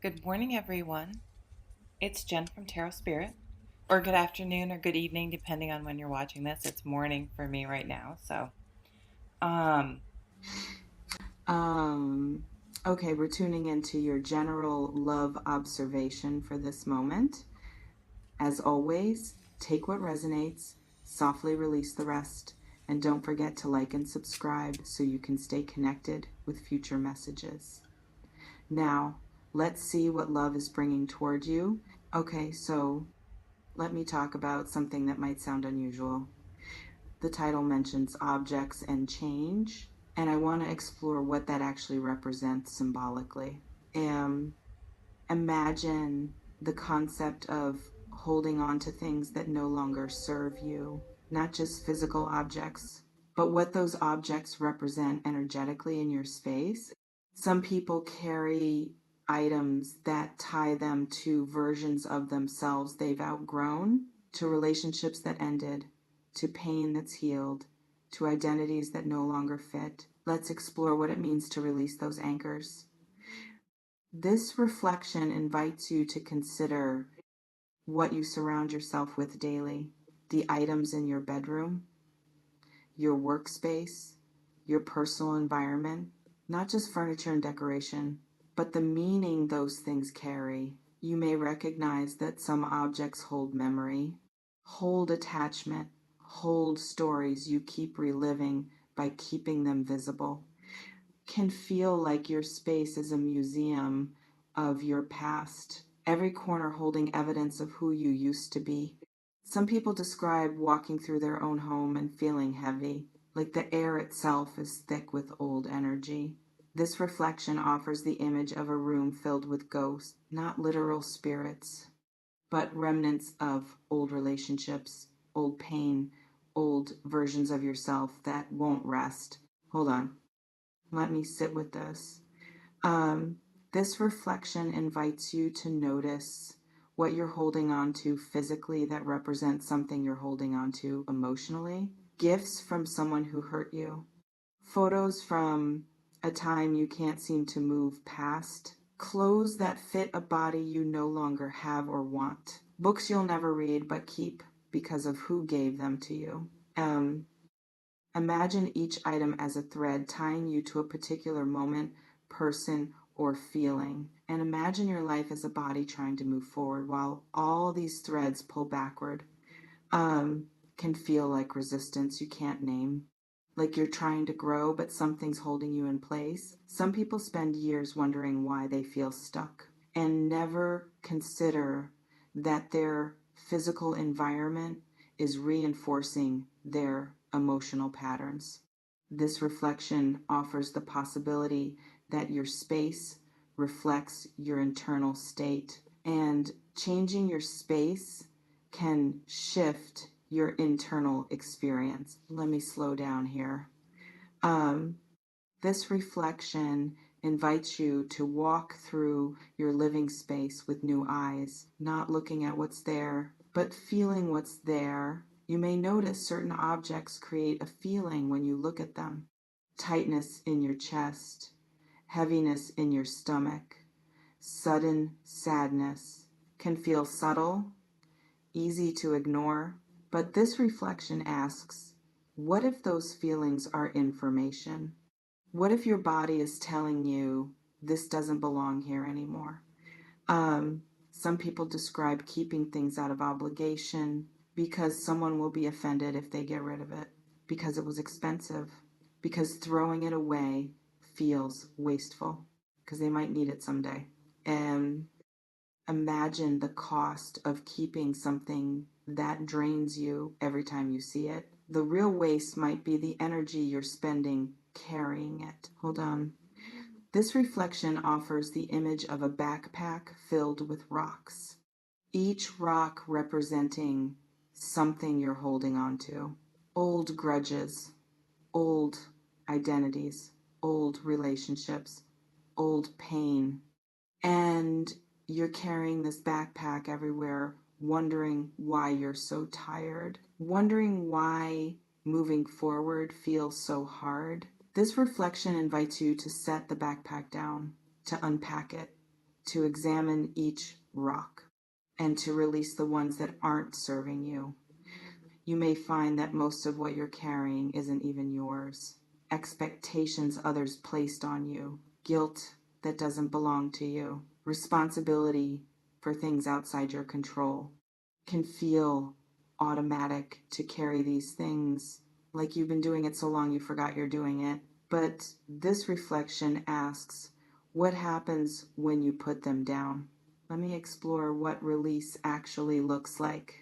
Good morning, everyone. It's Jen from Tarot Spirit, or good afternoon or good evening, depending on when you're watching this. It's morning for me right now. Um, Um, okay, we're tuning into your general love observation for this moment. As always, take what resonates, softly release the rest, and don't forget to like and subscribe so you can stay connected with future messages. Now, let's see what love is bringing toward you. Okay, so let me talk about something that might sound unusual. The title mentions objects and change, and I want to explore what that actually represents symbolically. Um, Imagine the concept of holding on to things that no longer serve you, not just physical objects, but what those objects represent energetically in your space. Some people carry items that tie them to versions of themselves they've outgrown, to relationships that ended, to pain that's healed, to identities that no longer fit. Let's explore what it means to release those anchors. This reflection invites you to consider what you surround yourself with daily, the items in your bedroom, your workspace, your personal environment, not just furniture and decoration, but the meaning those things carry. You may recognize that some objects hold memory, hold attachment, hold stories you keep reliving by keeping them visible. Can feel like your space is a museum of your past, every corner holding evidence of who you used to be. Some people describe walking through their own home and feeling heavy, like the air itself is thick with old energy. This reflection offers the image of a room filled with ghosts, not literal spirits, but remnants of old relationships, old pain, old versions of yourself that won't rest. Hold on. Let me sit with this. This reflection invites you to notice what you're holding on to physically that represents something you're holding on to emotionally. Gifts from someone who hurt you. Photos from a time you can't seem to move past. Clothes that fit a body you no longer have or want. Books you'll never read but keep because of who gave them to you. Imagine each item as a thread tying you to a particular moment, person, or feeling. And imagine your life as a body trying to move forward while all these threads pull backward. Can feel like resistance you can't name. Like you're trying to grow, but something's holding you in place. Some people spend years wondering why they feel stuck and never consider that their physical environment is reinforcing their emotional patterns. This reflection offers the possibility that your space reflects your internal state, and changing your space can shift your internal experience. Let me slow down here. Um, this reflection invites you to walk through your living space with new eyes, not looking at what's there, but feeling what's there. You may notice certain objects create a feeling when you look at them. Tightness in your chest, heaviness in your stomach, sudden sadness can feel subtle, easy to ignore. But this reflection asks, what if those feelings are information? What if your body is telling you this doesn't belong here anymore? Some people describe keeping things out of obligation because someone will be offended if they get rid of it, because it was expensive, because throwing it away feels wasteful, because they might need it someday. And imagine the cost of keeping something that drains you every time you see it. The real waste might be the energy you're spending carrying it. Hold on. This reflection offers the image of a backpack filled with rocks, each rock representing something you're holding on to. Old grudges, old identities, old relationships, old pain. And you're carrying this backpack everywhere, wondering why you're so tired, wondering why moving forward feels so hard. This reflection invites you to set the backpack down, to unpack it, to examine each rock and to release the ones that aren't serving you. You may find that most of what you're carrying isn't even yours. Expectations others placed on you, guilt that doesn't belong to you, responsibility for things outside your control can feel automatic to carry these things like you've been doing it so long you forgot you're doing it. But this reflection asks, what happens when you put them down? Let me explore what release actually looks like.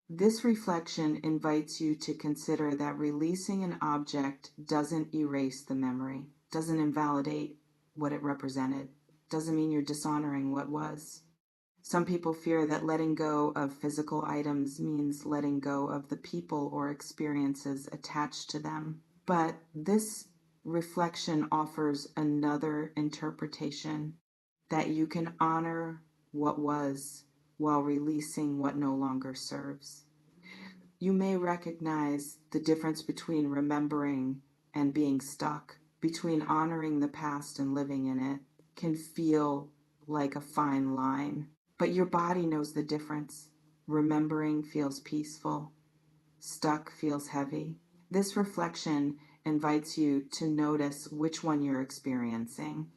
This reflection invites you to consider that releasing an object doesn't erase the memory, doesn't invalidate what it represented, doesn't mean you're dishonoring what was. Some people fear that letting go of physical items means letting go of the people or experiences attached to them. But this reflection offers another interpretation, that you can honor what was while releasing what no longer serves. You may recognize the difference between remembering and being stuck, between honoring the past and living in it, can feel like a fine line. But your body knows the difference. Remembering feels peaceful, stuck feels heavy. This reflection invites you to notice which one you're experiencing.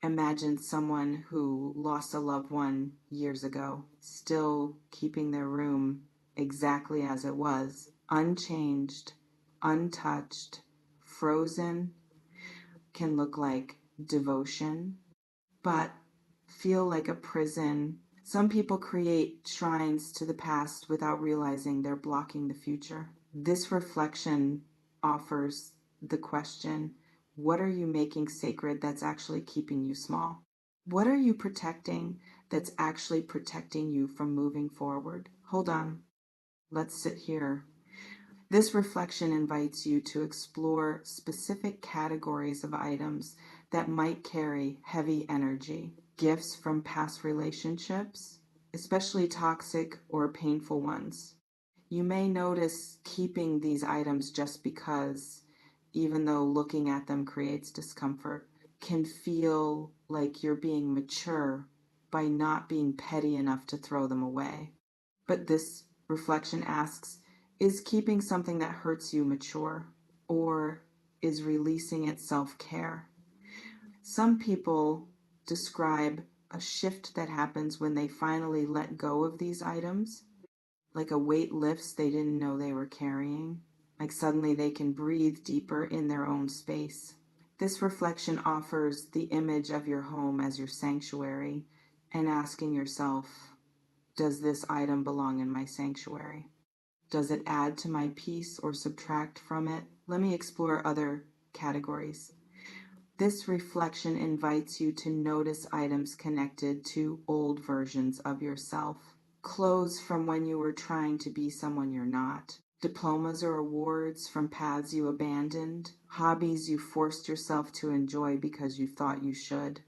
Imagine someone who lost a loved one years ago, still keeping their room exactly as it was, unchanged, untouched, frozen, can look like devotion, but feel like a prison. Some people create shrines to the past without realizing they're blocking the future. This reflection offers the question, what are you making sacred that's actually keeping you small? What are you protecting that's actually protecting you from moving forward? Hold on. Let's sit here. This reflection invites you to explore specific categories of items that might carry heavy energy. Gifts from past relationships, especially toxic or painful ones. You may notice keeping these items just because, even though looking at them creates discomfort, can feel like you're being mature by not being petty enough to throw them away. But this reflection asks, is keeping something that hurts you mature, or is releasing it self-care? Some people describe a shift that happens when they finally let go of these items, like a weight lifts they didn't know they were carrying, like suddenly they can breathe deeper in their own space. This reflection offers the image of your home as your sanctuary and asking yourself, does this item belong in my sanctuary? Does it add to my peace or subtract from it? Let me explore other categories. This reflection invites you to notice items connected to old versions of yourself. Clothes from when you were trying to be someone you're not. Diplomas or awards from paths you abandoned. Hobbies you forced yourself to enjoy because you thought you should.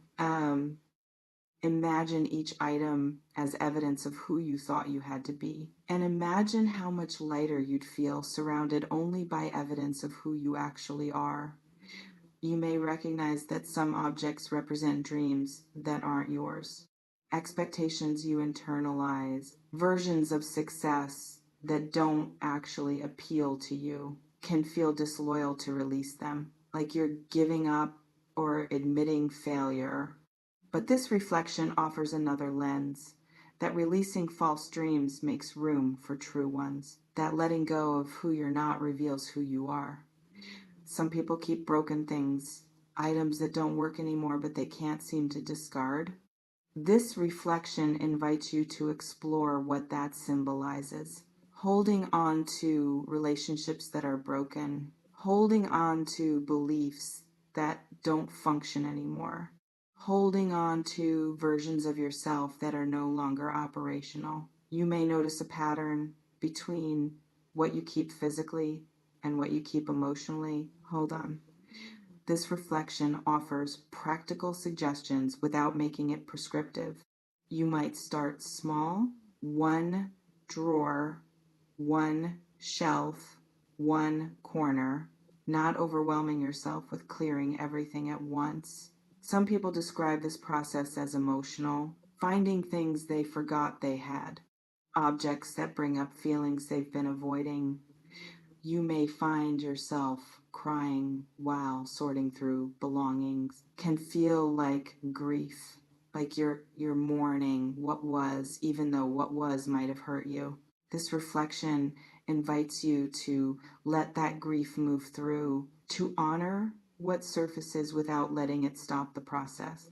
Imagine each item as evidence of who you thought you had to be. And imagine how much lighter you'd feel surrounded only by evidence of who you actually are. You may recognize that some objects represent dreams that aren't yours, expectations you internalize, versions of success that don't actually appeal to you. Can feel disloyal to release them, like you're giving up or admitting failure. But this reflection offers another lens, that releasing false dreams makes room for true ones, that letting go of who you're not reveals who you are. Some people keep broken things, items that don't work anymore but they can't seem to discard. This reflection invites you to explore what that symbolizes. Holding on to relationships that are broken, holding on to beliefs that don't function anymore, holding on to versions of yourself that are no longer operational. You may notice a pattern between what you keep physically and what you keep emotionally. Hold on. This reflection offers practical suggestions without making it prescriptive. You might start small, one drawer, one shelf, one corner, not overwhelming yourself with clearing everything at once. Some people describe this process as emotional, finding things they forgot they had, objects that bring up feelings they've been avoiding. You may find yourself crying while sorting through belongings. Can feel like grief, like you're mourning what was, even though what was might have hurt you. This reflection invites you to let that grief move through, to honor what surfaces without letting it stop the process.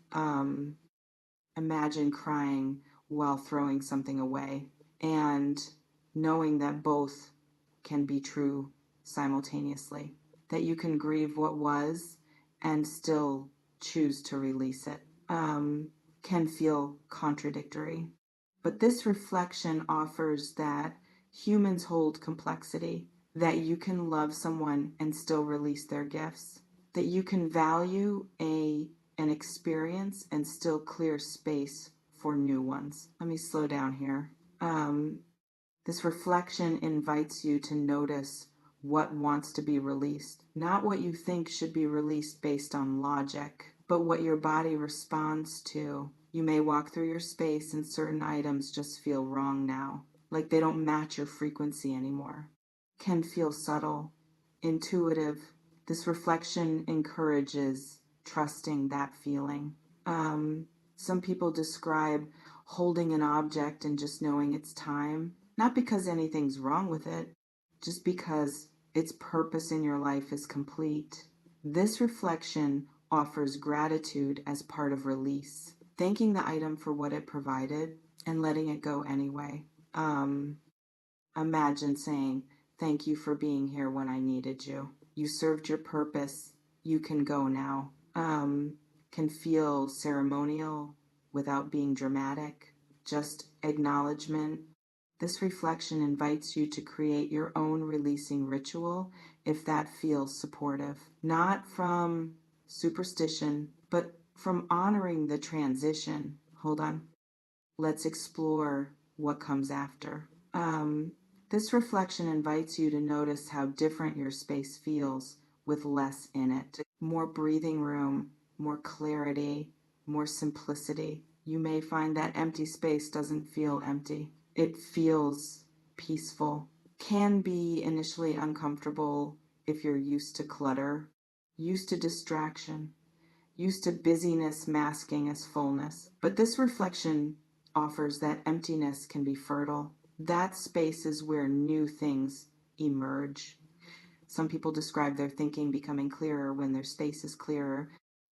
Imagine crying while throwing something away and knowing that both can be true simultaneously, that you can grieve what was and still choose to release it, can feel contradictory. But this reflection offers that humans hold complexity, that you can love someone and still release their gifts, that you can value an experience and still clear space for new ones. Let me slow down here. This reflection invites you to notice what wants to be released, not what you think should be released based on logic, but what your body responds to. You may walk through your space and certain items just feel wrong now, like they don't match your frequency anymore. Can feel subtle, intuitive. This reflection encourages trusting that feeling. Some people describe holding an object and just knowing it's time, not because anything's wrong with it, just because its purpose in your life is complete. This reflection offers gratitude as part of release, thanking the item for what it provided and letting it go anyway. Imagine saying, "Thank you for being here when I needed you. You served your purpose. You can go now." Can feel ceremonial without being dramatic, just acknowledgement. This reflection invites you to create your own releasing ritual if that feels supportive, not from superstition, but from honoring the transition. Hold on. Let's explore what comes after. This reflection invites you to notice how different your space feels with less in it. More breathing room, more clarity, more simplicity. You may find that empty space doesn't feel empty. It feels peaceful. Can be initially uncomfortable if you're used to clutter, used to distraction, used to busyness masking as fullness. But this reflection offers that emptiness can be fertile. That space is where new things emerge. Some people describe their thinking becoming clearer when their space is clearer,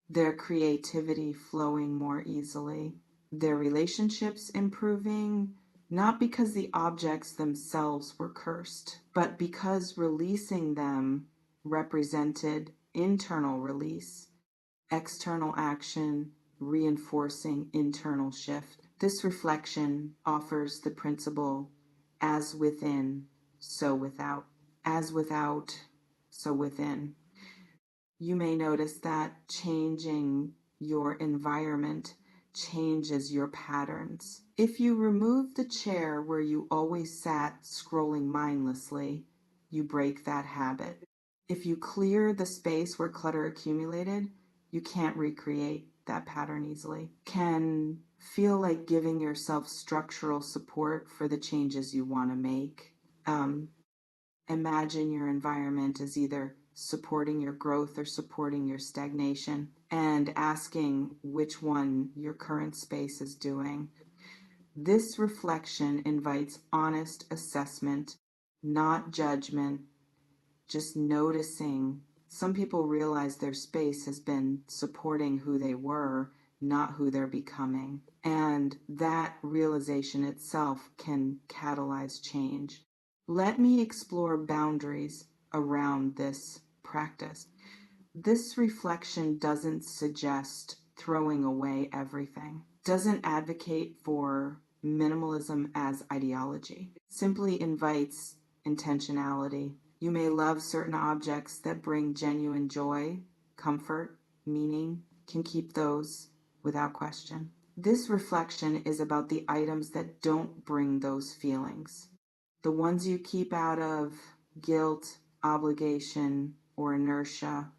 their creativity flowing more easily, their relationships improving, not because the objects themselves were cursed, but because releasing them represented internal release, external action reinforcing internal shift. This reflection offers the principle as within, so without. As without, so within. You may notice that changing your environment changes your patterns. If you remove the chair where you always sat scrolling mindlessly, you break that habit. If you clear the space where clutter accumulated, you can't recreate that pattern easily. Can feel like giving yourself structural support for the changes you want to make. Imagine your environment as either supporting your growth or supporting your stagnation, and asking which one your current space is doing. This reflection invites honest assessment, not judgment, just noticing. Some people realize their space has been supporting who they were, not who they're becoming. And that realization itself can catalyze change. Let me explore boundaries around this practice. This reflection doesn't suggest throwing away everything, doesn't advocate for minimalism as ideology, it simply invites intentionality. You may love certain objects that bring genuine joy, comfort, meaning, can keep those without question. This reflection is about the items that don't bring those feelings, the ones you keep out of guilt, obligation, or inertia.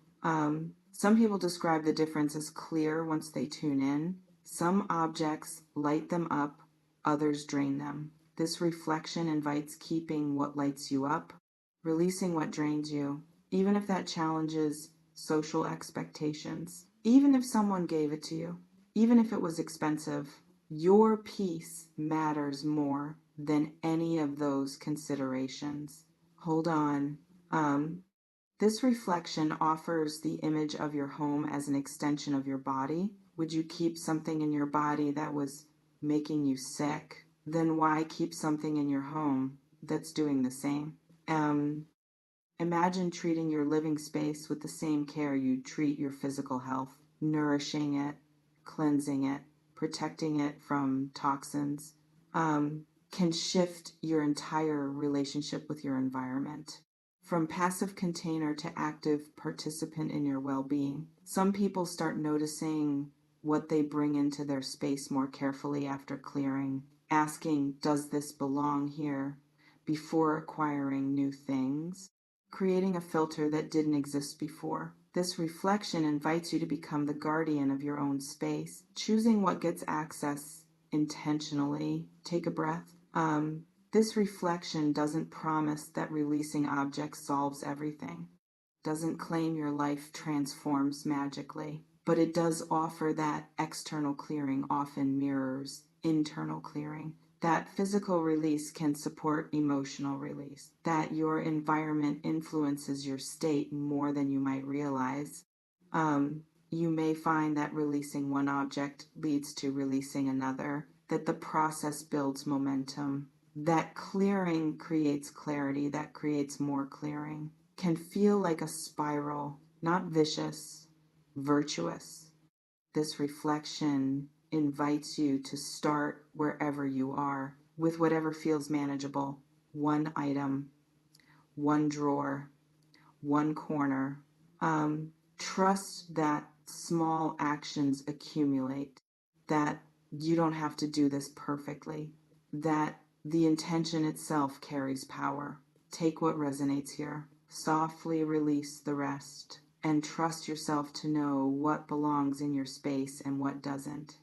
Some people describe the difference as clear once they tune in. Some objects light them up, others drain them. This reflection invites keeping what lights you up, releasing what drains you, even if that challenges social expectations, even if someone gave it to you, even if it was expensive. Your peace matters more than any of those considerations. Hold on. This reflection offers the image of your home as an extension of your body. Would you keep something in your body that was making you sick? Then why keep something in your home that's doing the same? Um, Imagine treating your living space with the same care you treat your physical health, nourishing it, cleansing it, protecting it from toxins, can shift your entire relationship with your environment. From passive container to active participant in your well being. Some people start noticing what they bring into their space more carefully after clearing, asking, does this belong here? Before acquiring new things, creating a filter that didn't exist before. This reflection invites you to become the guardian of your own space, choosing what gets access intentionally. Take a breath. This reflection doesn't promise that releasing objects solves everything, doesn't claim your life transforms magically, but it does offer that external clearing often mirrors internal clearing. That physical release can support emotional release, that your environment influences your state more than you might realize. You may find that releasing one object leads to releasing another, that the process builds momentum, that clearing creates clarity, that creates more clearing, can feel like a spiral, not vicious, virtuous. This reflection invites you to start wherever you are with whatever feels manageable. One item, one drawer, one corner. Trust that small actions accumulate, that you don't have to do this perfectly, that the intention itself carries power. Take what resonates here, softly release the rest, and trust yourself to know what belongs in your space and what doesn't.